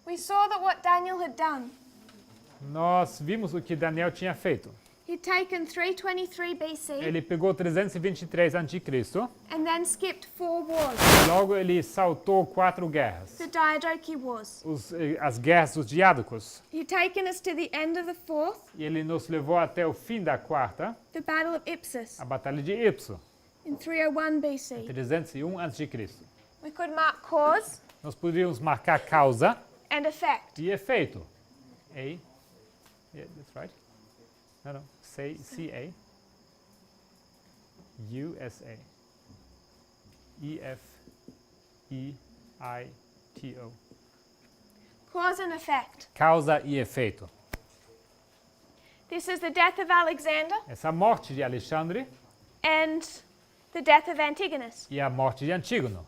We saw that what Daniel had done, Nós vimos o que Daniel tinha feito. he'd taken 323 BC Ele pegou 323 a.C. and then skipped 4 wars, Logo ele saltou 4 guerras. the Diadochi Wars. As guerras dos diádocos. He'd taken us to the end of the 4th, E ele nos levou até o fim da quarta, the Battle of Ipsus, a batalha de Ipso, in 301 BC. 301 a.C. We could mark cause Nós poderíamos marcar causa and effect. e efeito. A. Yeah, that's right. No, no. Say CA. USA. EFEITO. Cause and effect. Causa e efeito. This is the death of Alexander Essa morte de Alexandre and the death of Antigonus. e a morte de Antígono.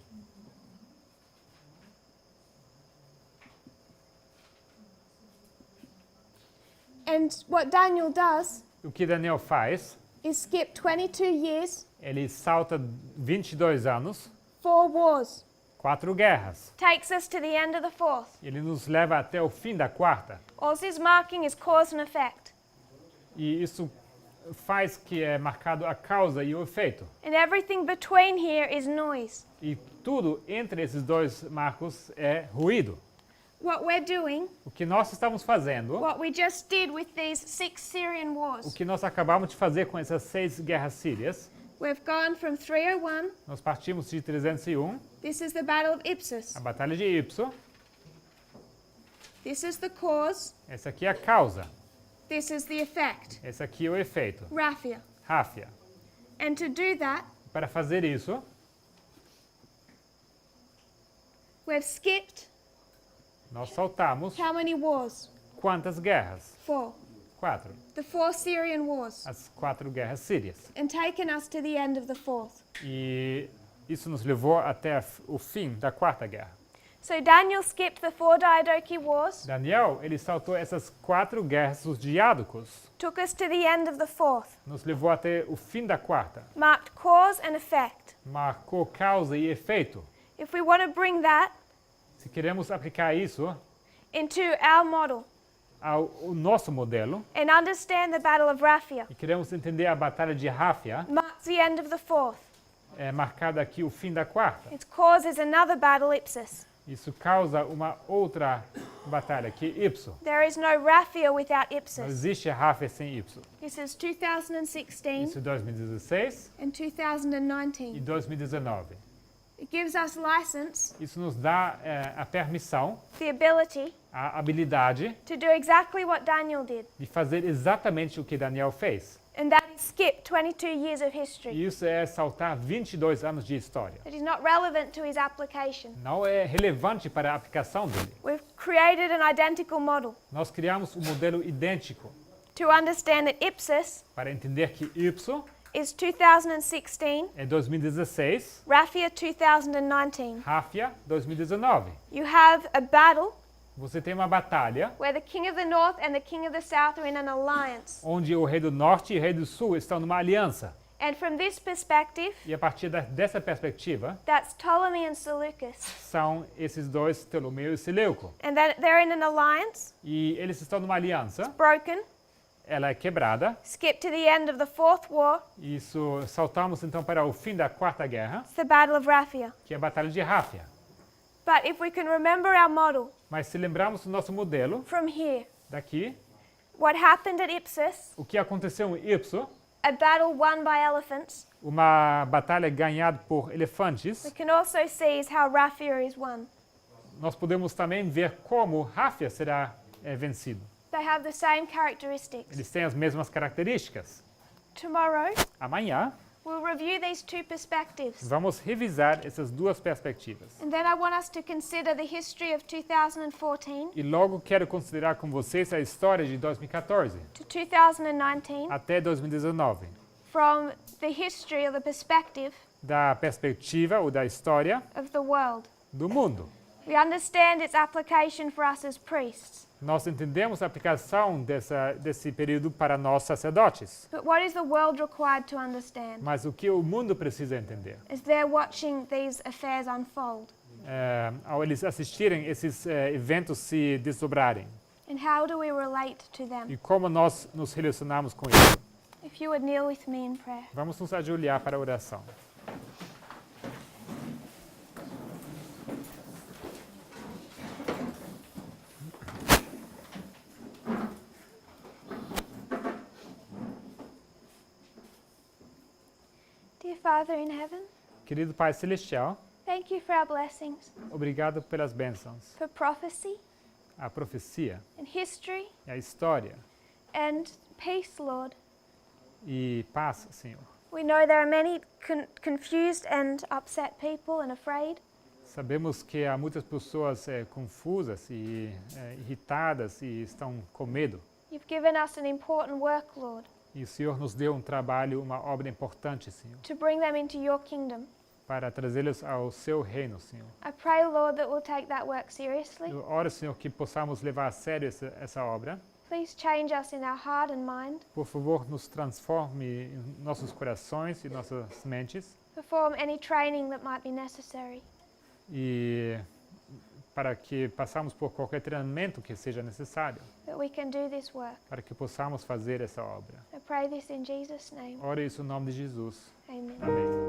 And what Daniel does O que Daniel faz, is skip 22 years, ele salta 22 anos, 4 wars. 4 guerras. Takes us to the end of the fourth. Ele nos leva até o fim da quarta. All he's marking is cause and effect. E isso faz que é marcado a causa e o efeito. And everything between here is noise. E tudo entre esses dois marcos é ruído. What we're doing, O que nós estamos fazendo, what we just did with these 6 Syrian o wars, que nós acabamos de fazer com essas 6 guerras sírias, we've gone from 301, nós partimos de 301, this is the Battle of Ipsus, a Batalha de Ipsus, this is the cause, essa aqui é a causa, this is the effect, esse aqui é o efeito, raphia. ráfia. And to do that, Para fazer isso, we've skipped nós saltamos how many wars? quantas guerras? 4. 4. The 4 Syrian wars, As 4 guerras sírias. and taken us to the end of the fourth. E isso nos levou até o fim da quarta guerra. So Daniel skipped the 4 Diadochi wars, Daniel, ele saltou essas 4 guerras dos diádocos, took us to the end of the fourth, nos levou até o fim da quarta. marked cause and effect. Marcou causa e efeito. If we want to bring that Se queremos aplicar isso into our model ao nosso modelo and understand the Battle of Raphia, e queremos entender a batalha de Ráfia, marks the end of the fourth. é marcado aqui o fim da quarta. Its cause is another battle, Ipsus. Isso causa uma outra batalha, que é Ipsus. There is no Raphia without Não Ipsus. existe Ráfia sem Ipsus. This is 2016 Isso é 2016 and e 2019. 2019. It gives us license, Isso nos dá a permissão, the ability, a habilidade to do exactly what Daniel did, de fazer exatamente o que Daniel fez. and that is skip 22 years of history. E isso é saltar 22 anos de história. It is not relevant to his application. Não é relevante para a aplicação dele. We've created an identical model Nós criamos um modelo idêntico to understand that Ipsus para entender que Ipsus is 2016, é 2016, Raphia 2019. Ráfia 2019. You have a battle Você tem uma batalha where the king of the north and the king of the south are in an alliance. onde o rei do norte e o rei do sul estão numa aliança. And from this perspective, E a partir dessa perspectiva, that's Ptolemy and Seleucus. são esses dois, Ptolomeu e Seleuco. And then they're in an alliance, E eles estão numa aliança, broken. ela é quebrada. Skip to the end of the fourth war, Isso, saltamos então para o fim da quarta guerra, it's the Battle of Raphia. que é a batalha de Ráfia. But if we can remember our model Mas se lembrarmos do nosso modelo, from here, daqui, what happened at Ipsus, o que aconteceu em Ipsus, a battle won by elephants, uma batalha ganhada por we elefantes, can also see is how Raphia is won. nós podemos também ver como Ráfia será vencido. They have the same characteristics. Eles têm as mesmas características. Tomorrow, Amanhã, we'll review these two perspectives. vamos revisar essas duas perspectivas. And then I want us to consider the history of 2014 E logo quero considerar com vocês a história de 2014 to 2019 até 2019, from the history or the perspective da perspectiva ou da história of the world. do mundo. We understand its application for us as priests. Nós entendemos a aplicação desse período para nós sacerdotes, But what is the world required to understand mas o que o mundo precisa entender? as they're watching these affairs unfold? Ao eles assistirem esses eventos se desdobrarem. And how do we relate to them? E como nós nos relacionamos com isso? If you would kneel with me in prayer. Vamos nos ajoelhar para a oração. Dear Father in heaven, Querido Pai Celestial, thank you for our blessings, obrigado pelas bênçãos, for prophecy a profecia, and history e a história and peace, Lord. e paz, Senhor. We know there are many confused and upset people and afraid. Sabemos que há muitas pessoas confusas e irritadas e estão com medo. You've given us an important work, Lord, E o Senhor nos deu um trabalho, uma obra importante, Senhor, to bring them into your kingdom. para trazê-los ao seu reino, Senhor. I pray, Lord, that we'll take that work seriously, Eu oro, Senhor, que possamos levar a sério essa obra, Please change us in our heart and mind. Por favor, nos transforme em nossos corações e nossas mentes. Perform any training that might be necessary. E para que passamos por qualquer treinamento que seja necessário, That we can do this work. para que possamos fazer essa obra. I pray this in Jesus' name. Ore isso em nome de Jesus. Amen. Amém.